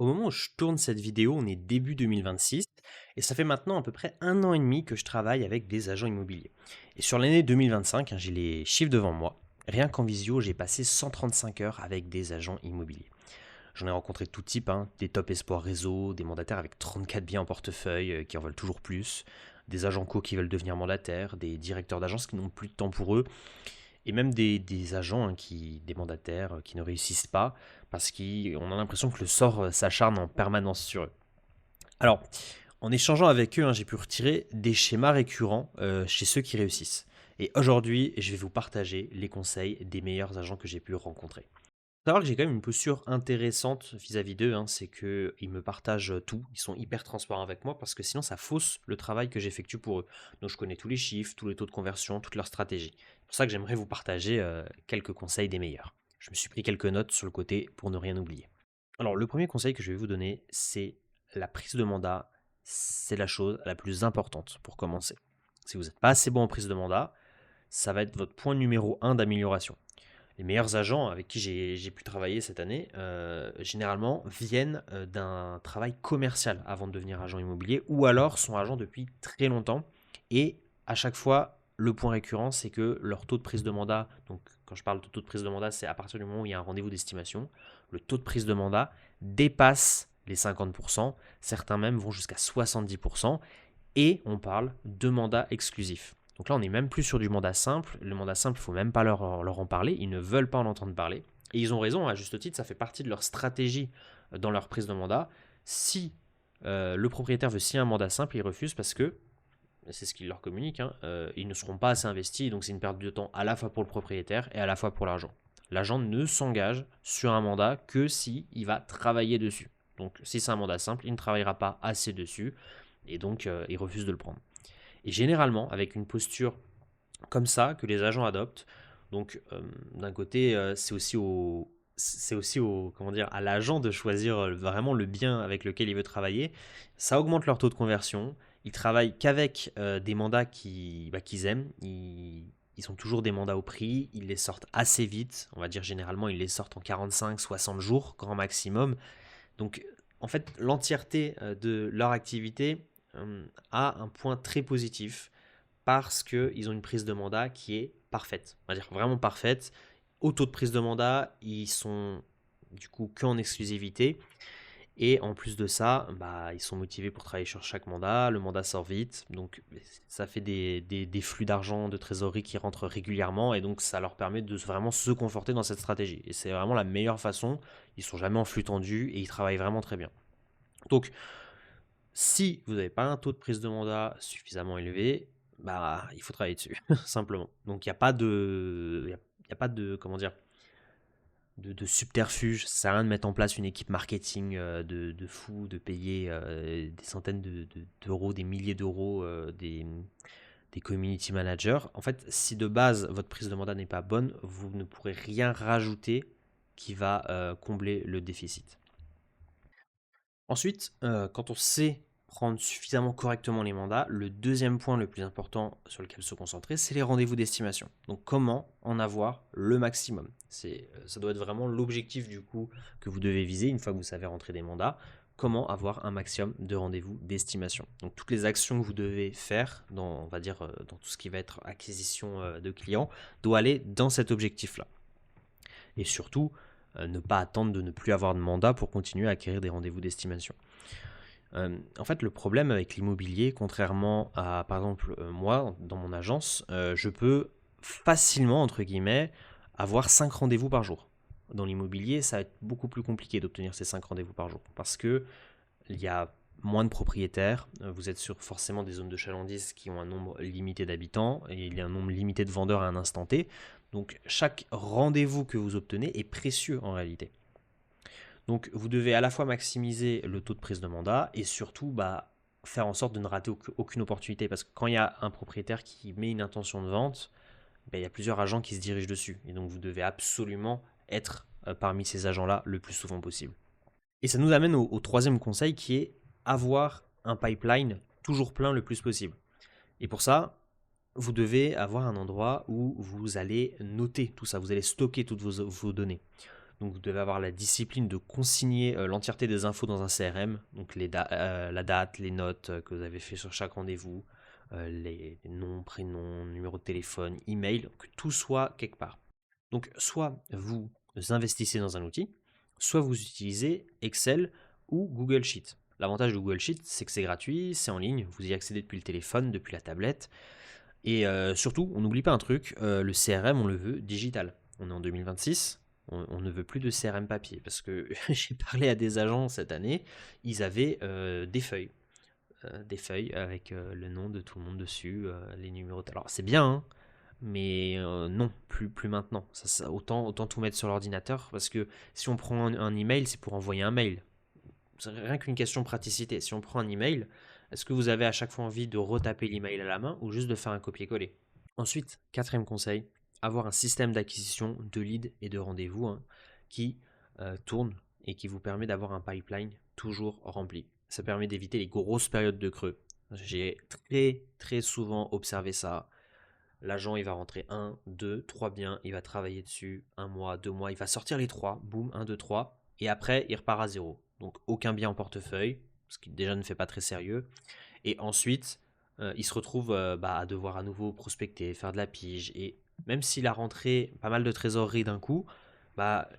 Au moment où je tourne cette vidéo, on est début 2026 et ça fait maintenant à peu près 1 an et demi que je travaille avec des agents immobiliers. Et sur l'année 2025, j'ai les chiffres devant moi. Rien qu'en visio, j'ai passé 135 heures avec des agents immobiliers. J'en ai rencontré tout type, des top espoirs réseau, des mandataires avec 34 biens en portefeuille qui en veulent toujours plus, des agents co qui veulent devenir mandataires, des directeurs d'agence qui n'ont plus de temps pour eux, et même des agents, des mandataires qui ne réussissent pas parce qu'on a l'impression que le sort s'acharne en permanence sur eux. Alors, en échangeant avec eux, j'ai pu retirer des schémas récurrents chez ceux qui réussissent. Et aujourd'hui, je vais vous partager les conseils des meilleurs agents que j'ai pu rencontrer. Faut savoir que j'ai quand même une posture intéressante vis-à-vis d'eux, c'est qu'ils me partagent tout, ils sont hyper transparents avec moi parce que sinon ça fausse le travail que j'effectue pour eux. Donc je connais tous les chiffres, tous les taux de conversion, toute leur stratégie. C'est pour ça que j'aimerais vous partager quelques conseils des meilleurs. Je me suis pris quelques notes sur le côté pour ne rien oublier. Alors le premier conseil que je vais vous donner, c'est la prise de mandat, c'est la chose la plus importante pour commencer. Si vous n'êtes pas assez bon en prise de mandat, ça va être votre point numéro un d'amélioration. Les meilleurs agents avec qui j'ai pu travailler cette année, généralement, viennent d'un travail commercial avant de devenir agent immobilier, ou alors sont agents depuis très longtemps. Et à chaque fois, le point récurrent, c'est que leur taux de prise de mandat, donc quand je parle de taux de prise de mandat, c'est à partir du moment où il y a un rendez-vous d'estimation, le taux de prise de mandat dépasse les 50%, certains même vont jusqu'à 70%, et on parle de mandat exclusif. Donc là, on n'est même plus sur du mandat simple. Le mandat simple, il ne faut même pas leur en parler. Ils ne veulent pas en entendre parler. Et ils ont raison, à juste titre, ça fait partie de leur stratégie dans leur prise de mandat. Si le propriétaire veut signer un mandat simple, ils refusent parce que, c'est ce qu'ils leur communiquent, ils ne seront pas assez investis. Donc c'est une perte de temps à la fois pour le propriétaire et à la fois pour l'agent. L'agent ne s'engage sur un mandat que si il va travailler dessus. Donc si c'est un mandat simple, il ne travaillera pas assez dessus et donc il refuse de le prendre. Et généralement, avec une posture comme ça que les agents adoptent, donc d'un côté, c'est aussi au comment dire, à l'agent de choisir vraiment le bien avec lequel il veut travailler. Ça augmente leur taux de conversion. Ils travaillent qu'avec des mandats qu'ils aiment. Ils ont toujours des mandats au prix. Ils les sortent assez vite. On va dire généralement, ils les sortent en 45-60 jours, grand maximum. Donc, en fait, l'entièreté de leur activité a un point très positif parce qu'ils ont une prise de mandat qui est parfaite. On va dire vraiment parfaite. Au taux de prise de mandat, ils sont du coup qu'en exclusivité. Et en plus de ça, ils sont motivés pour travailler sur chaque mandat. Le mandat sort vite. Donc ça fait des flux d'argent, de trésorerie qui rentrent régulièrement. Et donc ça leur permet de vraiment se conforter dans cette stratégie. Et c'est vraiment la meilleure façon. Ils sont jamais en flux tendu et ils travaillent vraiment très bien. Donc si vous n'avez pas un taux de prise de mandat suffisamment élevé, il faut travailler dessus, simplement. Donc il n'y a pas de, y a pas de, comment dire, de subterfuge. Ça sert à rien de mettre en place une équipe marketing de fou, de payer des centaines d'euros, des milliers d'euros, des community managers. En fait, si de base votre prise de mandat n'est pas bonne, vous ne pourrez rien rajouter qui va combler le déficit. Ensuite, quand on sait prendre suffisamment correctement les mandats, le deuxième point le plus important sur lequel se concentrer, c'est les rendez-vous d'estimation. Donc comment en avoir le maximum. Ça doit être vraiment l'objectif du coup que vous devez viser une fois que vous savez rentrer des mandats. Comment avoir un maximum de rendez-vous d'estimation. Donc toutes les actions que vous devez faire dans, on va dire, dans tout ce qui va être acquisition de clients, doit aller dans cet objectif-là. Et surtout, ne pas attendre de ne plus avoir de mandat pour continuer à acquérir des rendez-vous d'estimation. En fait, le problème avec l'immobilier, contrairement à, par exemple, moi, dans mon agence, je peux facilement, entre guillemets, avoir 5 rendez-vous par jour. Dans l'immobilier, ça va être beaucoup plus compliqué d'obtenir ces 5 rendez-vous par jour parce que il y a moins de propriétaires, vous êtes sur forcément des zones de chalandise qui ont un nombre limité d'habitants et il y a un nombre limité de vendeurs à un instant T. Donc chaque rendez-vous que vous obtenez est précieux en réalité. Donc vous devez à la fois maximiser le taux de prise de mandat et surtout faire en sorte de ne rater aucune opportunité. Parce que quand il y a un propriétaire qui met une intention de vente, il y a plusieurs agents qui se dirigent dessus. Et donc vous devez absolument être parmi ces agents-là le plus souvent possible. Et ça nous amène au troisième conseil qui est avoir un pipeline toujours plein le plus possible. Et pour ça, vous devez avoir un endroit où vous allez noter tout ça, vous allez stocker toutes vos données. Donc vous devez avoir la discipline de consigner l'entièreté des infos dans un CRM, donc la date, les notes que vous avez fait sur chaque rendez-vous, les noms, prénoms, numéro de téléphone, email, que tout soit quelque part. Donc soit vous investissez dans un outil, soit vous utilisez Excel ou Google Sheet. L'avantage de Google Sheet, c'est que c'est gratuit, c'est en ligne, vous y accédez depuis le téléphone, depuis la tablette. Et surtout, on n'oublie pas un truc, le CRM, on le veut digital. On est en 2026, on ne veut plus de CRM papier. Parce que j'ai parlé à des agents cette année, ils avaient des feuilles avec le nom de tout le monde dessus, les numéros. Alors c'est bien, hein, mais non, plus maintenant. Autant tout mettre sur l'ordinateur, parce que si on prend un email, c'est pour envoyer un mail. C'est rien qu'une question de praticité. Si on prend un email, est-ce que vous avez à chaque fois envie de retaper l'email à la main ou juste de faire un copier-coller? Ensuite, quatrième conseil, avoir un système d'acquisition de leads et de rendez-vous qui tourne et qui vous permet d'avoir un pipeline toujours rempli. Ça permet d'éviter les grosses périodes de creux. J'ai très souvent observé ça. L'agent, il va rentrer 1, 2, 3 biens, il va travailler dessus 1 mois, 2 mois, il va sortir les 3, boum, 1, 2, 3, et après, il repart à zéro. Donc, aucun bien en portefeuille, ce qui déjà ne fait pas très sérieux. Et ensuite, il se retrouve à devoir à nouveau prospecter, faire de la pige, et même s'il a rentré pas mal de trésorerie d'un coup,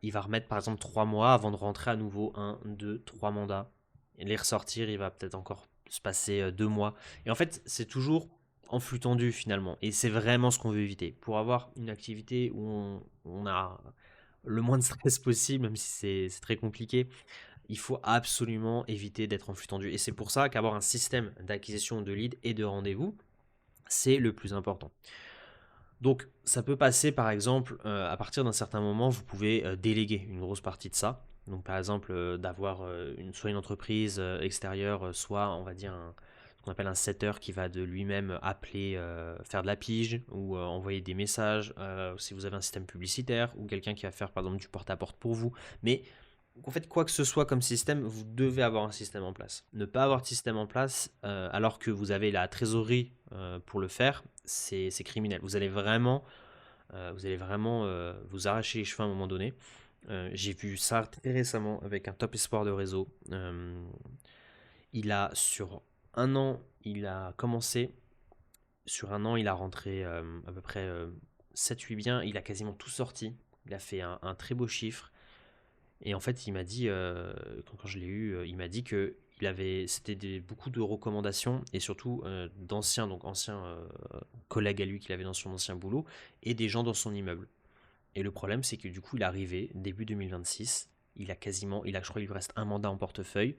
il va remettre par exemple 3 mois avant de rentrer à nouveau 1, 2, 3 mandats. Et les ressortir, il va peut-être encore se passer 2 mois. Et en fait, c'est toujours en flux tendu finalement. Et c'est vraiment ce qu'on veut éviter. Pour avoir une activité où on a le moins de stress possible, même si c'est très compliqué, il faut absolument éviter d'être en flux tendu. Et c'est pour ça qu'avoir un système d'acquisition de leads et de rendez-vous, c'est le plus important. Donc ça peut passer par exemple, à partir d'un certain moment, vous pouvez déléguer une grosse partie de ça. Donc par exemple d'avoir soit une entreprise extérieure, soit on va dire ce qu'on appelle un setter qui va de lui-même appeler, faire de la pige ou envoyer des messages, si vous avez un système publicitaire, ou quelqu'un qui va faire par exemple du porte-à-porte pour vous. Mais en fait, quoi que ce soit comme système, vous devez avoir un système en place. Ne pas avoir de système en place alors que vous avez la trésorerie pour le faire, c'est criminel. Vous allez vraiment vous arracher les cheveux à un moment donné. J'ai vu ça très récemment avec un top espoir de réseau. Il a sur un an, il a commencé. Sur un an, il a rentré à peu près 7-8 biens. Il a quasiment tout sorti. Il a fait un très beau chiffre. Et en fait, il m'a dit, quand je l'ai eu, il m'a dit que c'était beaucoup de recommandations et surtout anciens collègues à lui qu'il avait dans son ancien boulot et des gens dans son immeuble. Et le problème, c'est que du coup, il est arrivé début 2026, je crois qu'il lui reste un mandat en portefeuille.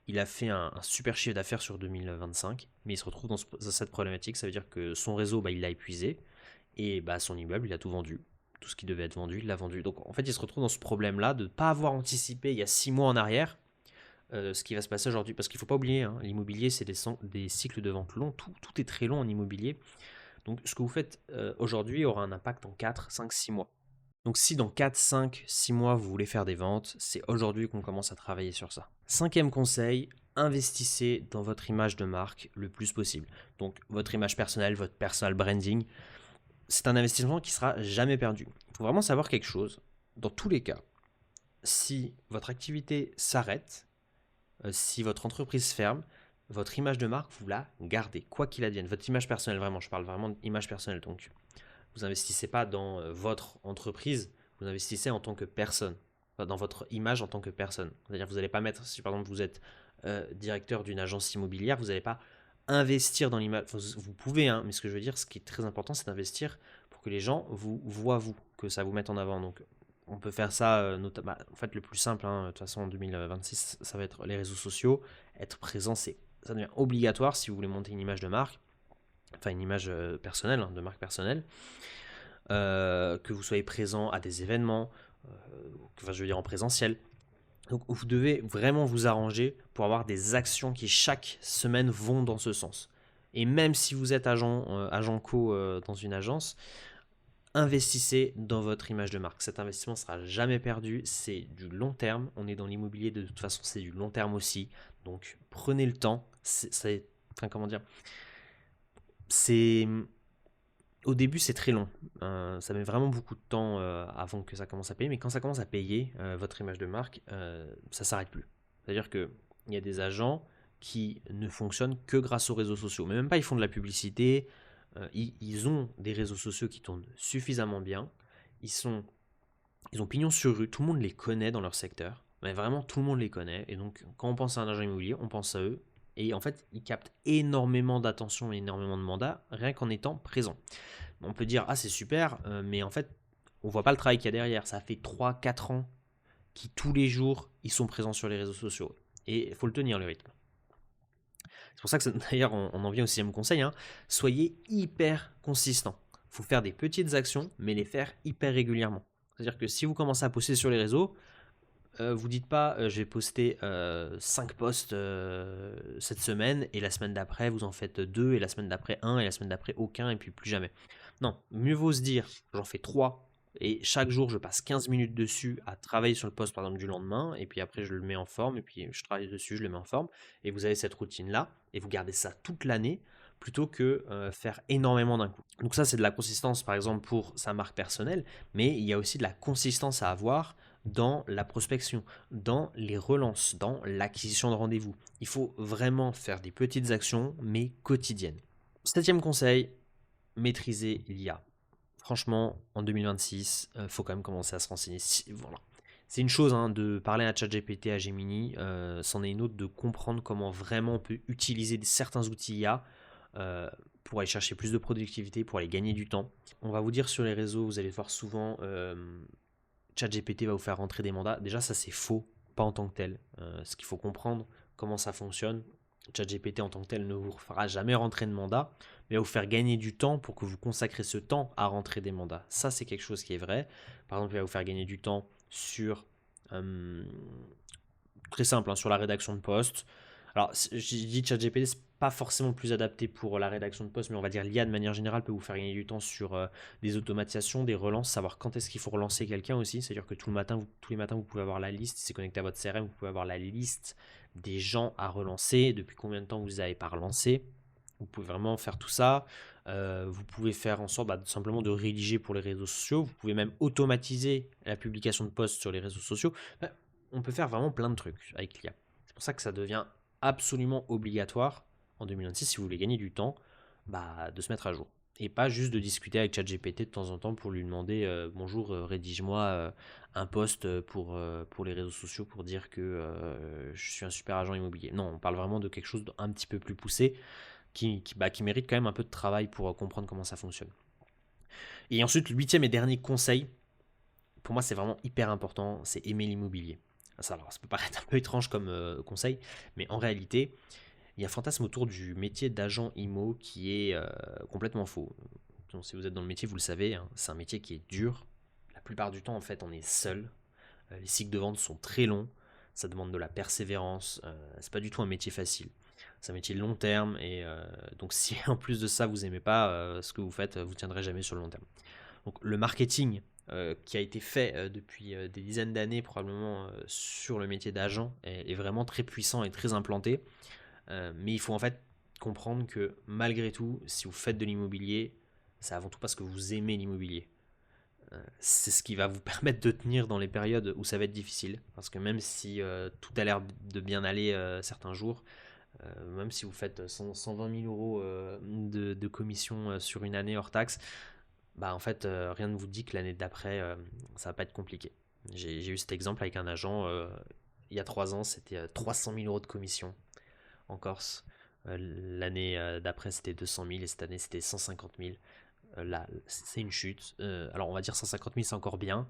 Il a fait un super chiffre d'affaires sur 2025, mais il se retrouve dans cette problématique. Ça veut dire que son réseau, il l'a épuisé et son immeuble, il a tout vendu. Tout ce qui devait être vendu, il l'a vendu. Donc en fait, il se retrouve dans ce problème-là de ne pas avoir anticipé il y a 6 mois en arrière ce qui va se passer aujourd'hui. Parce qu'il ne faut pas oublier, hein, l'immobilier, c'est des cycles de vente longs. Tout est très long en immobilier. Donc ce que vous faites aujourd'hui aura un impact en 4, 5, 6 mois. Donc si dans 4, 5, 6 mois, vous voulez faire des ventes, c'est aujourd'hui qu'on commence à travailler sur ça. Cinquième conseil, investissez dans votre image de marque le plus possible. Donc votre image personnelle, votre personal branding, c'est un investissement qui sera jamais perdu. Il faut vraiment savoir quelque chose. Dans tous les cas, si votre activité s'arrête, si votre entreprise ferme, votre image de marque, vous la gardez, quoi qu'il advienne. Votre image personnelle, vraiment, je parle vraiment d'image personnelle. Donc, vous investissez pas dans votre entreprise, vous investissez en tant que personne, dans votre image en tant que personne. C'est-à-dire que vous n'allez pas mettre, si par exemple vous êtes directeur d'une agence immobilière, vous n'allez pas investir dans l'image. Vous pouvez, hein, mais ce que je veux dire, ce qui est très important, c'est d'investir pour que les gens vous voient vous, que ça vous mette en avant. Donc on peut faire ça, notamment, en fait le plus simple, hein, de toute façon en 2026, ça va être les réseaux sociaux. Être présent, ça devient obligatoire si vous voulez monter une image de marque, enfin une image personnelle, hein, de marque personnelle. Que vous soyez présent à des événements, je veux dire en présentiel. Donc vous devez vraiment vous arranger pour avoir des actions qui chaque semaine vont dans ce sens. Et même si vous êtes agent co dans une agence, investissez dans votre image de marque. Cet investissement ne sera jamais perdu, c'est du long terme. On est dans l'immobilier, de toute façon c'est du long terme aussi. Donc prenez le temps. Comment dire, c'est Au début, c'est très long. Ça met vraiment beaucoup de temps avant que ça commence à payer. Mais quand ça commence à payer, votre image de marque, ça s'arrête plus. C'est-à-dire qu'il y a des agents qui ne fonctionnent que grâce aux réseaux sociaux. Mais même pas, ils font de la publicité. Ils ont des réseaux sociaux qui tournent suffisamment bien. Ils sont, ils ont pignon sur rue. Tout le monde les connaît dans leur secteur. Mais vraiment, tout le monde les connaît. Et donc, quand on pense à un agent immobilier, on pense à eux. Et en fait, ils captent énormément d'attention et énormément de mandats rien qu'en étant présents. On peut dire, ah c'est super, mais en fait, on voit pas le travail qu'il y a derrière. Ça fait 3 4 ans qui tous les jours, ils sont présents sur les réseaux sociaux. Et il faut le tenir le rythme. C'est pour ça que d'ailleurs, on en vient au 6e conseil, hein, soyez hyper consistant. Il faut faire des petites actions, mais les faire hyper régulièrement. C'est-à-dire que si vous commencez à poster sur les réseaux, vous dites pas je vais poster 5 posts cette semaine et la semaine d'après vous en faites 2 et la semaine d'après 1 et la semaine d'après aucun et puis plus jamais. Non, mieux vaut se dire j'en fais 3 et chaque jour je passe 15 minutes dessus à travailler sur le post par exemple du lendemain et puis après je le mets en forme et puis je travaille dessus, je le mets en forme et vous avez cette routine là et vous gardez ça toute l'année plutôt que faire énormément d'un coup. Donc ça c'est de la consistance par exemple pour sa marque personnelle, mais il y a aussi de la consistance à avoir dans la prospection, dans les relances, dans l'acquisition de rendez-vous. Il faut vraiment faire des petites actions, mais quotidiennes. 7e conseil, maîtriser l'IA. Franchement, en 2026, il faut quand même commencer à se renseigner. Voilà. C'est une chose hein, de parler à ChatGPT, à Gemini, c'en est une autre de comprendre comment vraiment on peut utiliser certains outils IA pour aller chercher plus de productivité, pour aller gagner du temps. On va vous dire sur les réseaux, vous allez voir souvent ChatGPT va vous faire rentrer des mandats. Déjà, ça c'est faux, pas en tant que tel. Ce qu'il faut comprendre, comment ça fonctionne. ChatGPT en tant que tel ne vous fera jamais rentrer de mandat, mais va vous faire gagner du temps pour que vous consacrez ce temps à rentrer des mandats. Ça, c'est quelque chose qui est vrai. Par exemple, il va vous faire gagner du temps sur euh, très simple, hein, sur la rédaction de poste. Alors, j'ai dit ChatGPT, c'est pas forcément plus adapté pour la rédaction de poste, mais on va dire l'IA de manière générale peut vous faire gagner du temps sur des automatisations, des relances, savoir quand est-ce qu'il faut relancer quelqu'un aussi. C'est-à-dire que tous les matins, vous pouvez avoir la liste, si c'est connecté à votre CRM, vous pouvez avoir la liste des gens à relancer, depuis combien de temps vous n'avez pas relancé. Vous pouvez vraiment faire tout ça. Vous pouvez faire en sorte tout simplement de rédiger pour les réseaux sociaux. Vous pouvez même automatiser la publication de posts sur les réseaux sociaux. On peut faire vraiment plein de trucs avec l'IA. C'est pour ça que ça devient absolument obligatoire en 2026 si vous voulez gagner du temps de se mettre à jour. Et pas juste de discuter avec ChatGPT de temps en temps pour lui demander bonjour, rédige-moi un post pour les réseaux sociaux pour dire que je suis un super agent immobilier. Non, on parle vraiment de quelque chose d'un petit peu plus poussé qui mérite quand même un peu de travail pour comprendre comment ça fonctionne. Et ensuite, le 8e et dernier conseil, pour moi c'est vraiment hyper important, c'est aimer l'immobilier. Alors, ça peut paraître un peu étrange comme conseil, mais en réalité, il y a un fantasme autour du métier d'agent IMO qui est complètement faux. Donc, si vous êtes dans le métier, vous le savez, hein, c'est un métier qui est dur. La plupart du temps, en fait, on est seul. Les cycles de vente sont très longs. Ça demande de la persévérance. C'est pas du tout un métier facile. C'est un métier long terme et donc si en plus de ça vous aimez pas ce que vous faites, vous tiendrez jamais sur le long terme. Donc le marketing qui a été fait depuis des dizaines d'années probablement sur le métier d'agent est vraiment très puissant et très implanté. Mais il faut en fait comprendre que malgré tout, si vous faites de l'immobilier, c'est avant tout parce que vous aimez l'immobilier. C'est ce qui va vous permettre de tenir dans les périodes où ça va être difficile. Parce que même si tout a l'air de bien aller certains jours, même si vous faites 120 000 euros de commission sur une année hors taxe, en fait, rien ne vous dit que l'année d'après, ça va pas être compliqué. J'ai eu cet exemple avec un agent il y a 3 ans, c'était 300 000 euros de commission en Corse. L'année d'après, c'était 200 000 et cette année, c'était 150 000. Là, c'est une chute. Alors, on va dire 150 000, c'est encore bien.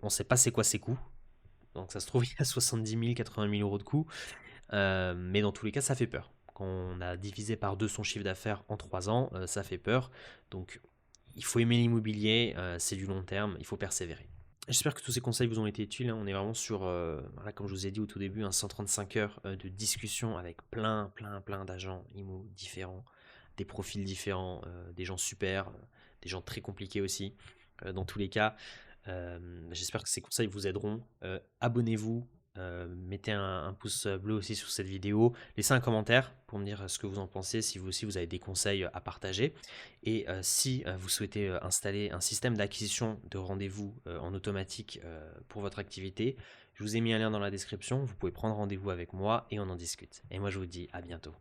On ne sait pas c'est quoi ses coûts. Donc, ça se trouve, il y a 70 000, 80 000 euros de coûts. Mais dans tous les cas, ça fait peur. Quand on a divisé par 2 son chiffre d'affaires en 3 ans, ça fait peur. Donc, il faut aimer l'immobilier, c'est du long terme, il faut persévérer. J'espère que tous ces conseils vous ont été utiles, hein. On est vraiment sur, comme je vous ai dit au tout début, 135 heures de discussion avec plein d'agents IMO différents, des profils différents, des gens super, des gens très compliqués aussi. Dans tous les cas, j'espère que ces conseils vous aideront. Abonnez-vous, Mettez un pouce bleu aussi sur cette vidéo. Laissez un commentaire pour me dire ce que vous en pensez, si vous aussi vous avez des conseils à partager. Et si vous souhaitez installer un système d'acquisition de rendez-vous en automatique pour votre activité, je vous ai mis un lien dans la description. Vous pouvez prendre rendez-vous avec moi et on en discute. Et moi je vous dis à bientôt.